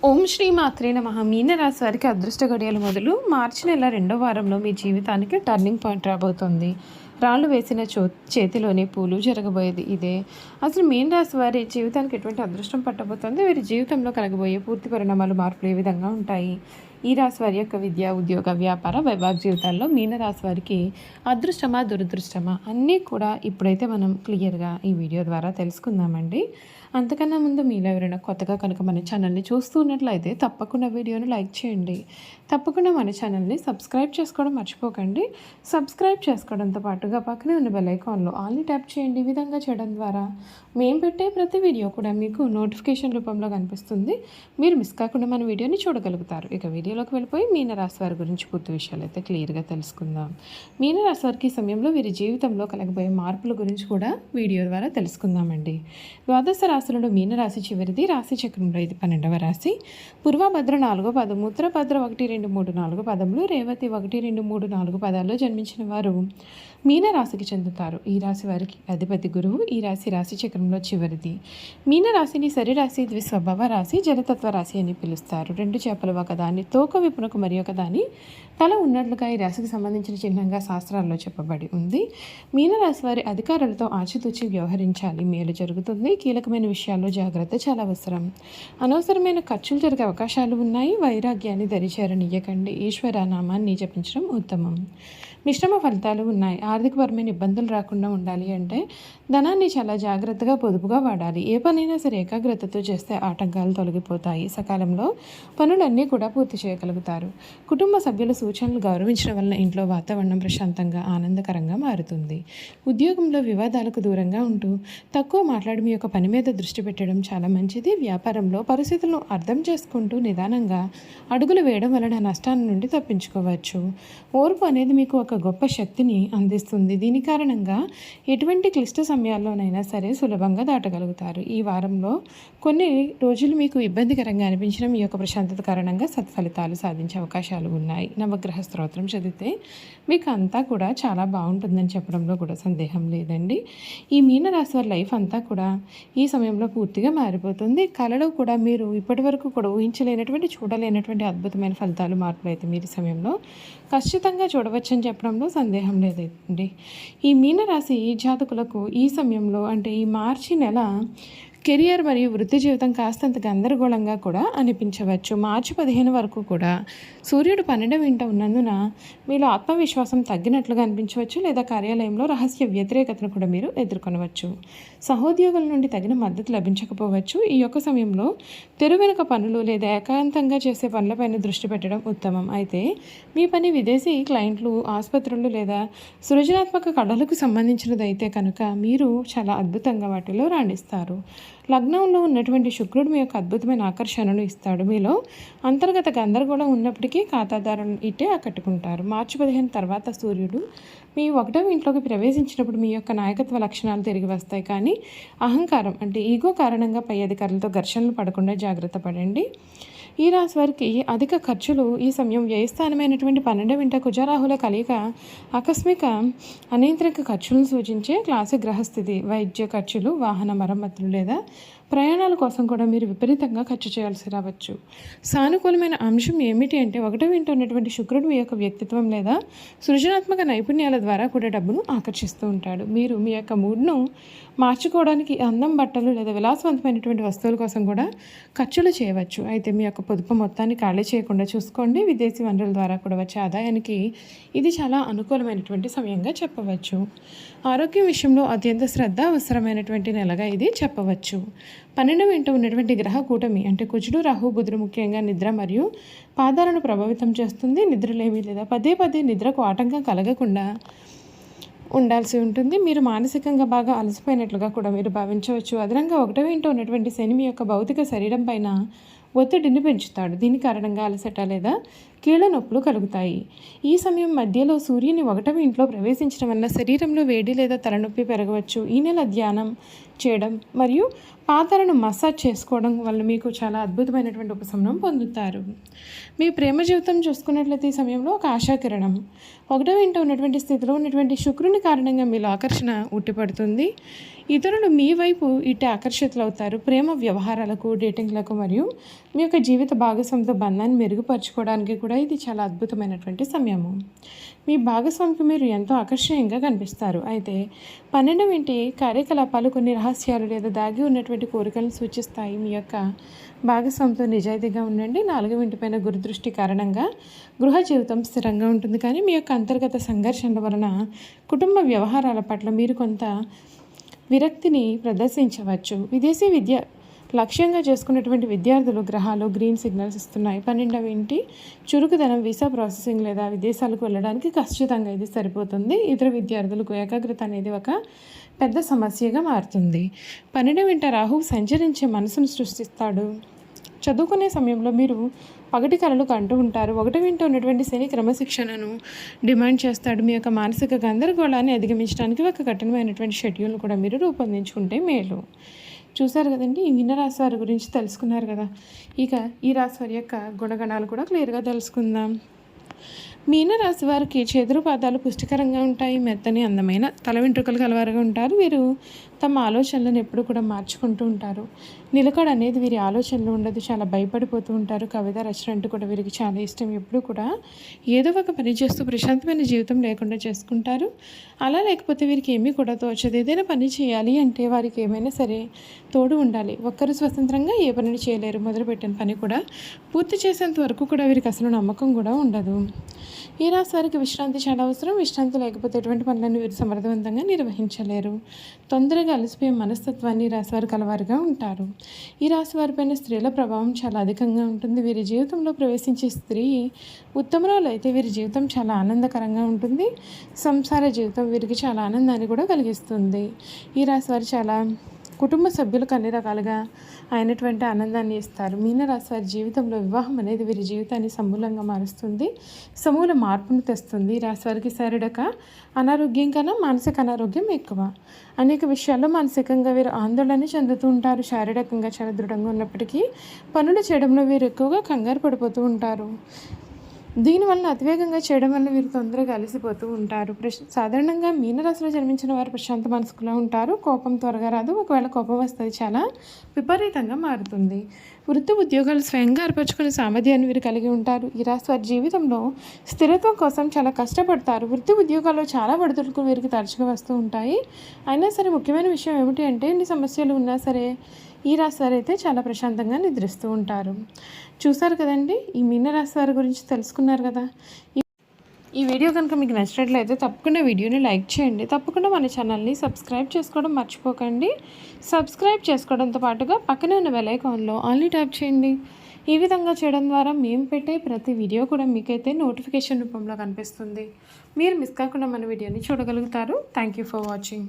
ఓం శ్రీ మాత్రే నమః. మీనరాశి వారికి అదృష్ట గడియలు మొదలు మార్చి నెల 2వ వారంలో మీ జీవితానికి టర్నింగ్ పాయింట్ రాబోతోంది. రాళ్ళు వేసిన చేతిలోనే పూలు జరగబోయేది ఇదే. అసలు మీన రాశి వారి జీవితానికి ఎటువంటి అదృష్టం పట్టబోతోంది, వీరి జీవితంలో కలగబోయే పూర్తి పరిణామాలు, మార్పులు ఏ విధంగా ఉంటాయి? ఈ రాశి వారి యొక్క విద్య, ఉద్యోగ, వ్యాపార, వైవాహిక జీవితాల్లో మీన రాశి వారికి అదృష్టమా, దురదృష్టమా అన్నీ కూడా ఇప్పుడైతే మనం క్లియర్గా ఈ వీడియో ద్వారా తెలుసుకుందామండి. అంతకన్నా ముందు మీలో ఎవరైనా కొత్తగా కనుక మన ఛానల్ని చూస్తూ ఉన్నట్లయితే తప్పకుండా వీడియోని లైక్ చేయండి. తప్పకుండా మన ఛానల్ని సబ్స్క్రైబ్ చేసుకోవడం మర్చిపోకండి. సబ్స్క్రైబ్ చేసుకోవడంతో పాటుగా పక్కనే ఉన్న బెల్ ఐకాన్లో ఆల్ని ట్యాప్ చేయండి. ఈ విధంగా చేయడం ద్వారా మేము పెట్టే ప్రతి వీడియో కూడా మీకు నోటిఫికేషన్ రూపంలో కనిపిస్తుంది. మీరు మిస్ కాకుండా మన వీడియోని చూడగలుగుతారు. ఇక వీడియోలోకి వెళ్ళిపోయి మీనరాశి వారి గురించి పూర్తి విషయాలు అయితే క్లియర్గా తెలుసుకుందాం. మీనరాశి వారికి ఈ సమయంలో వీరి జీవితంలో కలగబోయే మార్పుల గురించి కూడా వీడియో ద్వారా తెలుసుకుందామండి. ద్వాదశ రాశులలో మీనరాశి చివరిది. రాశి చక్రంలో ఇది 12వ రాశి. పూర్వభద్ర 4వ పదము, ఉత్తరభద్ర 1, 2, 3, 4 పదములు, రేవతి 1, 2, 3, 4 పదాల్లో జన్మించిన వారు మీనరాశికి చెందుతారు. ఈ రాశి వారికి అధిపతి గురువు. ఈ రాశి చక్రంలో చివరిది. మీనరాశిని సరిరాశి, ద్విస్వభావ రాశి, జలతత్వ రాశి అని పిలుస్తారు. 2 చేపలు ఒకదాన్ని, తోక విపునకు మరి ఒకదాని తల ఉన్నట్లుగా ఈ రాశికి సంబంధించిన చిహ్నంగా శాస్త్రాల్లో చెప్పబడి ఉంది. మీనరాశి వారి అధికారులతో ఆచితూచి వ్యవహరించాలి, మేలు జరుగుతుంది. కీలకమైన విషయాల్లో జాగ్రత్త చాలా అవసరం. అనవసరమైన ఖర్చులు జరిగే అవకాశాలు ఉన్నాయి. వైరాగ్యాన్ని దరిచేరనియ్యకండి. ఈశ్వర నామాన్ని జపించడం ఉత్తమం. మిశ్రమ ఫలితాలు ఉన్నాయి. ఆర్థికపరమైన ఇబ్బందులు రాకుండా ఉండాలి అంటే ధనాన్ని చాలా జాగ్రత్తగా, పొదుపుగా వాడాలి. ఏ పనైనా సరే ఏకాగ్రతతో చేస్తే ఆటంకాలు తొలగిపోతాయి. సకాలంలో పనులన్నీ కూడా పూర్తి చేయగలుగుతారు. కుటుంబ సభ్యుల సూచనలు గౌరవించడం వలన ఇంట్లో వాతావరణం ప్రశాంతంగా, ఆనందకరంగా మారుతుంది. ఉద్యోగంలో వివాదాలకు దూరంగా ఉంటూ తక్కువ మాట్లాడి మీ యొక్క పని మీద దృష్టి పెట్టడం చాలా మంచిది. వ్యాపారంలో పరిస్థితులను అర్థం చేసుకుంటూ నిదానంగా అడుగులు వేయడం వలన నష్టాల నుండి తప్పించుకోవచ్చు. ఓర్పు అనేది మీకు ఒక గొప్ప శక్తిని అందిస్తుంది. దీని కారణంగా ఎటువంటి క్లిష్ట సమయాల్లోనైనా సరే సులభంగా దాటగలుగుతారు. ఈ వారంలో కొన్ని రోజులు మీకు ఇబ్బందికరంగా అనిపించిన మీ యొక్క ప్రశాంతత కారణంగా సత్ఫలితాలు సాధించే అవకాశాలు ఉన్నాయి. నవగ్రహ స్తోత్రం చదివితే మీకు అంతా కూడా చాలా బాగుంటుందని చెప్పడంలో కూడా సందేహం లేదండి. ఈ మీనరాశి వారి లైఫ్ అంతా కూడా ఈ సమయంలో పూర్తిగా మారిపోతుంది. కళలో కూడా మీరు ఇప్పటి వరకు కూడా ఊహించలేనటువంటి, చూడలేనటువంటి అద్భుతమైన ఫలితాలు, మార్పులు అయితే మీరు ఈ సమయంలో ఖచ్చితంగా చూడవచ్చని చెప్పడంలో సందేహం లేదండి. ఈ మీనరాశి జాతకులకు ఈ సమయంలో అంటే ఈ మార్చి నెల కెరియర్ మరియు వృత్తి జీవితం కాస్తంత గందరగోళంగా కూడా అనిపించవచ్చు. మార్చి 15 వరకు కూడా సూర్యుడు 12వ ఇంట ఉన్నందున మీలో ఆత్మవిశ్వాసం తగ్గినట్లుగా అనిపించవచ్చు, లేదా కార్యాలయంలో రహస్య వ్యతిరేకతను కూడా మీరు ఎదుర్కొనవచ్చు. సహోద్యోగుల నుండి తగిన మద్దతు లభించకపోవచ్చు. ఈ యొక్క సమయంలో తెరువెనుక పనులు లేదా ఏకాంతంగా చేసే పనులపైన దృష్టి పెట్టడం ఉత్తమం. అయితే మీ పని విదేశీ క్లయింట్లు, ఆసుపత్రులు లేదా సృజనాత్మక కళలకు సంబంధించినదైతే కనుక మీరు చాలా అద్భుతంగా వాటిలో రాణిస్తారు. లగ్నంలో ఉన్నటువంటి శుక్రుడు మీ యొక్క అద్భుతమైన ఆకర్షణను ఇస్తాడు. మీలో అంతర్గత గందరగోళం ఉన్నప్పటికీ ఖాతాదారులను ఇట్టే ఆకట్టుకుంటారు. మార్చి 15 తర్వాత సూర్యుడు మీ 1వ ఇంట్లోకి ప్రవేశించినప్పుడు మీ యొక్క నాయకత్వ లక్షణాలు తిరిగి వస్తాయి. కానీ అహంకారం అంటే ఈగో కారణంగా పై అధికారులతో ఘర్షణలు పడకుండా జాగ్రత్త పడండి. ఈ రాశి వారికి అధిక ఖర్చులు ఈ సమయం వ్యయస్థానమైనటువంటి 12వ ఇంట కుజరాహుల కలయిక ఆకస్మిక అనియంత్రిత ఖర్చులను సూచించే క్లాసిక్ గ్రహస్థితి. వైద్య ఖర్చులు, వాహన మరమ్మతులు లేదా ప్రయాణాల కోసం కూడా మీరు విపరీతంగా ఖర్చు చేయాల్సి రావచ్చు. సానుకూలమైన అంశం ఏమిటి అంటే 1వ ఇంట ఉన్నటువంటి శుక్రుడు మీ యొక్క వ్యక్తిత్వం లేదా సృజనాత్మక నైపుణ్యాల ద్వారా కూడా డబ్బును ఆకర్షిస్తూ ఉంటాడు. మీరు మీ యొక్క మూడ్ను మార్చుకోవడానికి అందం, బట్టలు లేదా విలాసవంతమైనటువంటి వస్తువుల కోసం కూడా ఖర్చులు చేయవచ్చు. అయితే మీ యొక్క పొదుపు మొత్తాన్ని ఖాళీ చేయకుండా చూసుకోండి. విదేశీ వనరుల ద్వారా కూడా వచ్చే ఆదాయానికి ఇది చాలా అనుకూలమైనటువంటి సమయంగా చెప్పవచ్చు. ఆరోగ్యం విషయంలో అత్యంత శ్రద్ధ అవసరమైనటువంటి నెలగా ఇది చెప్పవచ్చు. 12వ ఇంట ఉన్నటువంటి గ్రహ కూటమి అంటే కుజుడు, రాహు, బుధుడు ముఖ్యంగా నిద్ర మరియు పాదాలను ప్రభావితం చేస్తుంది. నిద్రలేమి లేదా పదే పదే నిద్రకు ఆటంకం కలగకుండా ఉండాల్సి ఉంటుంది. మీరు మానసికంగా బాగా అలసిపోయినట్లుగా కూడా మీరు భావించవచ్చు. అదనంగా 1వ ఇంట ఉన్నటువంటి శని మీ యొక్క భౌతిక శరీరం పైన ఒత్తిడిని పెంచుతాడు. దీని కారణంగా అలసట లేదా కీళ్ళ నొప్పులు కలుగుతాయి. ఈ సమయం మధ్యలో సూర్యుని 1వ ఇంట్లో ప్రవేశించడం వల్ల శరీరంలో వేడి లేదా తలనొప్పి పెరగవచ్చు. ఈ నెల ధ్యానం చేయడం మరియు పాదాలను మసాజ్ చేసుకోవడం వల్ల మీకు చాలా అద్భుతమైనటువంటి ఉపశమనం పొందుతారు. మీ ప్రేమ జీవితం చూసుకున్నట్లయితే ఈ సమయంలో ఒక ఆశాకిరణం 1వ ఇంట ఉన్నటువంటి స్థితిలో ఉన్నటువంటి శుక్రుని కారణంగా మీలో ఆకర్షణ ఉట్టిపడుతుంది. ఇతరులు మీ వైపు ఇటు ఆకర్షితులవుతారు. ప్రేమ వ్యవహారాలకు, డేటింగ్లకు మరియు మీ యొక్క జీవిత భాగస్వామితో బంధాన్ని మెరుగుపరుచుకోవడానికి కూడా ఇది చాలా అద్భుతమైనటువంటి సమయము. మీ భాగస్వామికి మీరు ఎంతో ఆకర్షణీయంగా కనిపిస్తారు. అయితే 12వ ఇంటి కార్యకలాపాలు కొన్ని రహస్యాలు లేదా దాగి ఉన్నటువంటి కోరికలను సూచిస్తాయి. మీ యొక్క భాగస్వామితో నిజాయితీగా ఉండండి. 4వ ఇంటిపైన గురుదృష్టి కారణంగా గృహ జీవితం స్థిరంగా ఉంటుంది, కానీ మీ యొక్క అంతర్గత సంఘర్షణల వలన కుటుంబ వ్యవహారాల పట్ల మీరు కొంత విరక్తిని ప్రదర్శించవచ్చు. విదేశీ విద్య లక్ష్యంగా చేసుకున్నటువంటి విద్యార్థులు గ్రహాలు గ్రీన్ సిగ్నల్స్ ఇస్తున్నాయి. 12వ ఇంటి చురుకుదనం వీసా ప్రాసెసింగ్ లేదా విదేశాలకు వెళ్ళడానికి ఖచ్చితంగా ఇది సరిపోతుంది. ఇతర విద్యార్థులకు ఏకాగ్రత అనేది ఒక పెద్ద సమస్యగా మారుతుంది. 12వ ఇంట రాహువు సంచరించే మనసును సృష్టిస్తాడు. చదువుకునే సమయంలో మీరు పగటి కలలు కంటూ ఉంటారు. 1వ ఇంట ఉన్నటువంటి శని క్రమశిక్షణను డిమాండ్ చేస్తాడు. మీ యొక్క మానసిక గందరగోళాన్ని అధిగమించడానికి ఒక కఠినమైనటువంటి షెడ్యూల్ను కూడా మీరు రూపొందించుకుంటే మేలు. చూసారు కదండి, ఈ మీనరాశి వారి గురించి తెలుసుకున్నారు కదా. ఇక ఈ రాశి వారి యొక్క గుణగణాలు కూడా క్లియర్గా తెలుసుకుందాం. మీనరాశి వారికి చేదురు పాదాలు పుష్టికరంగా ఉంటాయి. మెత్తని అందమైన తల వెంట్రుకలు కలవారుగా ఉంటారు. వీరు తమ ఆలోచనలను ఎప్పుడు కూడా మార్చుకుంటూ ఉంటారు. నిలకడ అనేది వీరి ఆలోచనలు ఉండదు. చాలా భయపడిపోతూ ఉంటారు. కవిత రచన అంటే కూడా వీరికి చాలా ఇష్టం. ఎప్పుడు కూడా ఏదో ఒక పని చేస్తూ ప్రశాంతమైన జీవితం లేకుండా చేసుకుంటారు. అలా లేకపోతే వీరికి ఏమీ కూడా తోచదు. ఏదైనా పని చేయాలి అంటే వారికి ఏమైనా సరే తోడు ఉండాలి. ఒక్కరు స్వతంత్రంగా ఏ పనిని చేయలేరు. మొదలుపెట్టిన పని కూడా పూర్తి చేసేంత వరకు కూడా వీరికి అసలు నమ్మకం కూడా ఉండదు. ఈ రాశి వారికి విశ్రాంతి చాలా అవసరం. విశ్రాంతి లేకపోతే ఎటువంటి పనులను వీరు సమర్థవంతంగా నిర్వహించలేరు. తొందరగా అలసిపోయే మనస్తత్వాన్ని రాశి వారు కలవారుగా ఉంటారు. ఈ రాశి వారిపైన స్త్రీల ప్రభావం చాలా అధికంగా ఉంటుంది. వీరి జీవితంలో ప్రవేశించే స్త్రీ ఉత్తమరాలు అయితే వీరి జీవితం చాలా ఆనందకరంగా ఉంటుంది. సంసార జీవితం వీరికి చాలా ఆనందాన్ని కూడా కలిగిస్తుంది. ఈ రాశి వారు చాలా కుటుంబ సభ్యులకు అన్ని రకాలుగా అయినటువంటి ఆనందాన్ని ఇస్తారు. మీనరాశి వారి జీవితంలో వివాహం అనేది వీరి జీవితాన్ని సమూలంగా మారుస్తుంది. సమూల మార్పును తెస్తుంది. రాశి వారికి శారీరక అనారోగ్యం కన్నా మానసిక అనారోగ్యం ఎక్కువ. అనేక విషయాల్లో మానసికంగా వీరు ఆందోళన చెందుతూ ఉంటారు. శారీరకంగా చాలా దృఢంగా ఉన్నప్పటికీ పనులు చేయడంలో వీరు ఎక్కువగా కంగారు పడిపోతూ ఉంటారు. దీనివల్ల అతివేగంగా చేయడం వల్ల వీరు తొందరగా అలసిపోతూ ఉంటారు. సాధారణంగా మీనరాశిలో జన్మించిన వారు ప్రశాంత మనసుకులా ఉంటారు. కోపం త్వరగా రాదు. ఒకవేళ కోపం వస్తుంది చాలా విపరీతంగా మారుతుంది. వృత్తి ఉద్యోగాలు స్వయంగా ఏర్పరచుకునే సామర్థ్యాన్ని వీరు కలిగి ఉంటారు. ఈ రాశి వారి జీవితంలో స్థిరత్వం కోసం చాలా కష్టపడతారు. వృత్తి ఉద్యోగాల్లో చాలా ఒడిదుడుకులు వీరికి తరచుగా వస్తూ ఉంటాయి. అయినా సరే ముఖ్యమైన విషయం ఏమిటి అంటే ఎన్ని సమస్యలు ఉన్నా సరే ఈ రాశి వారు అయితే చాలా ప్రశాంతంగా నిద్రిస్తూ ఉంటారు. చూసారు కదండి, ఈ మీనరాశి వారి గురించి తెలుసుకున్నారు కదా. ఈ వీడియో కనుక మీకు నచ్చినట్లయితే తప్పకుండా వీడియోని లైక్ చేయండి. తప్పకుండా మన ఛానల్ని సబ్స్క్రైబ్ చేసుకోవడం మర్చిపోకండి. సబ్స్క్రైబ్ చేసుకోవడంతో పాటుగా పక్కనే ఉన్న బెల్ ఐకాన్లో ఆన్లీ ట్యాప్ చేయండి. ఈ విధంగా చేయడం ద్వారా మేము పెట్టే ప్రతి వీడియో కూడా మీకైతే నోటిఫికేషన్ రూపంలో కనిపిస్తుంది. మీరు మిస్ కాకుండా మన వీడియోని చూడగలుగుతారు. Thank you for watching.